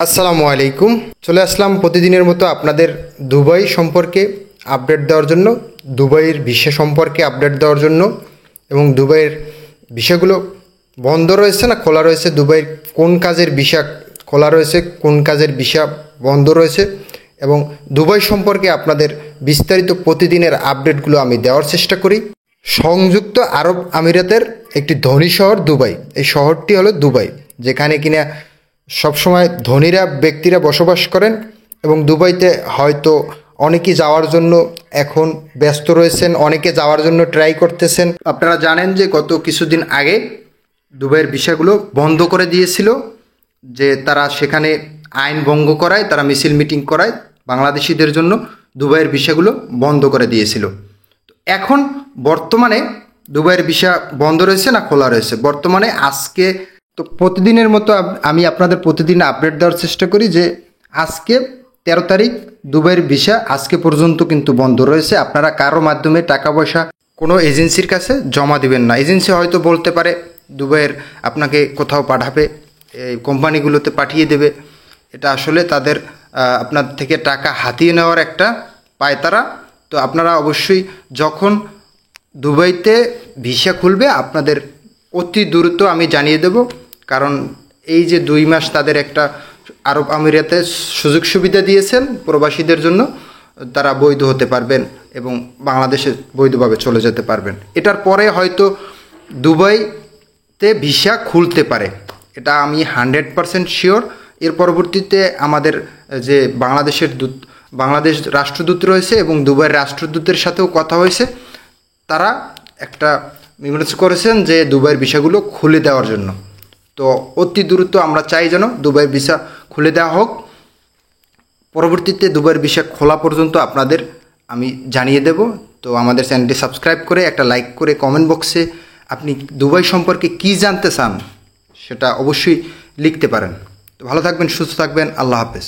আসসালামু আলাইকুম। চলে আসলাম প্রতিদিনের মতো আপনাদের দুবাই সম্পর্কে আপডেট দেওয়ার জন্য, দুবাইয়ের ভিসা সম্পর্কে আপডেট দেওয়ার জন্য এবং দুবাইয়ের ভিসাগুলো বন্ধ রয়েছে না খোলা রয়েছে, দুবাইয়ের কোন কাজের ভিসা খোলা রয়েছে, কোন কাজের ভিসা বন্ধ রয়েছে এবং দুবাই সম্পর্কে আপনাদের বিস্তারিত প্রতিদিনের আপডেটগুলো আমি দেওয়ার চেষ্টা করি। সংযুক্ত আরব আমিরাতের একটি ধনী শহর দুবাই। এই শহরটি হলো দুবাই, যেখানে কিনা সবসময় ধনীরা ব্যক্তিরা বসবাস করেন এবং দুবাইতে হয়তো অনেকেই যাওয়ার জন্য এখন ব্যস্ত রয়েছেন, অনেকে যাওয়ার জন্য ট্রাই করতেছেন। আপনারা জানেন যে গত কিছুদিন আগে দুবাইয়ের ভিসাগুলো বন্ধ করে দিয়েছিল, যে তারা সেখানে আইন ভঙ্গ করায়, তারা মিছিল মিটিং করায় বাংলাদেশিদের জন্য দুবাইয়ের ভিসাগুলো বন্ধ করে দিয়েছিল। এখন বর্তমানে দুবাইয়ের ভিসা বন্ধ রয়েছে না খোলা রয়েছে, বর্তমানে আজকে তো প্রতিদিনের মতো আমি আপনাদের প্রতিদিন আপডেট দেওয়ার চেষ্টা করি যে আজকে 13 তারিখ দুবাইয়ের ভিসা আজকে পর্যন্ত কিন্তু বন্ধ রয়েছে। আপনারা কারো মাধ্যমে টাকা পয়সা কোনো এজেন্সির কাছে জমা দিবেন না। এজেন্সি হয়তো বলতে পারে দুবাইয়ের আপনাকে কোথাও পাঠাবে, এই কোম্পানিগুলোতে পাঠিয়ে দেবে। এটা আসলে তাদের আপনার থেকে টাকা হাতিয়ে নেওয়ার একটা পায়তারা। তো আপনারা অবশ্যই যখন দুবাইতে ভিসা খুলবে আপনাদের অতি দ্রুত আমি জানিয়ে দেব, কারণ এই যে 2 মাস তাদের একটা আরব আমিরাতে সুযোগ সুবিধা দিয়েছেন প্রবাসীদের জন্য, তারা বৈধ হতে পারবেন এবং বাংলাদেশে বৈধভাবে চলে যেতে পারবেন। এটার পরে হয়তো দুবাইতে ভিসা খুলতে পারে, এটা আমি 100% শিওর। এর পরবর্তীতে আমাদের যে বাংলাদেশ রাষ্ট্রদূত রয়েছে এবং দুবাইয়ের রাষ্ট্রদূতের সাথেও কথা হয়েছে, তারা একটা মীমাংসা করেছেন যে দুবাইয়ের ভিসাগুলো খুলে দেওয়ার জন্য। তো অতি দ্রুত আমরা চাই যেন দুবাইয়ের ভিসা খুলে দেওয়া হোক। পরবর্তীতে দুবাইয়ের ভিসা খোলা পর্যন্ত আপনাদের আমি জানিয়ে দেব। তো আমাদের চ্যানেলটি সাবস্ক্রাইব করে একটা লাইক করে কমেন্ট বক্সে আপনি দুবাই সম্পর্কে কী জানতে চান সেটা অবশ্যই লিখতে পারেন। তো ভালো থাকবেন, সুস্থ থাকবেন, আল্লাহ হাফেজ।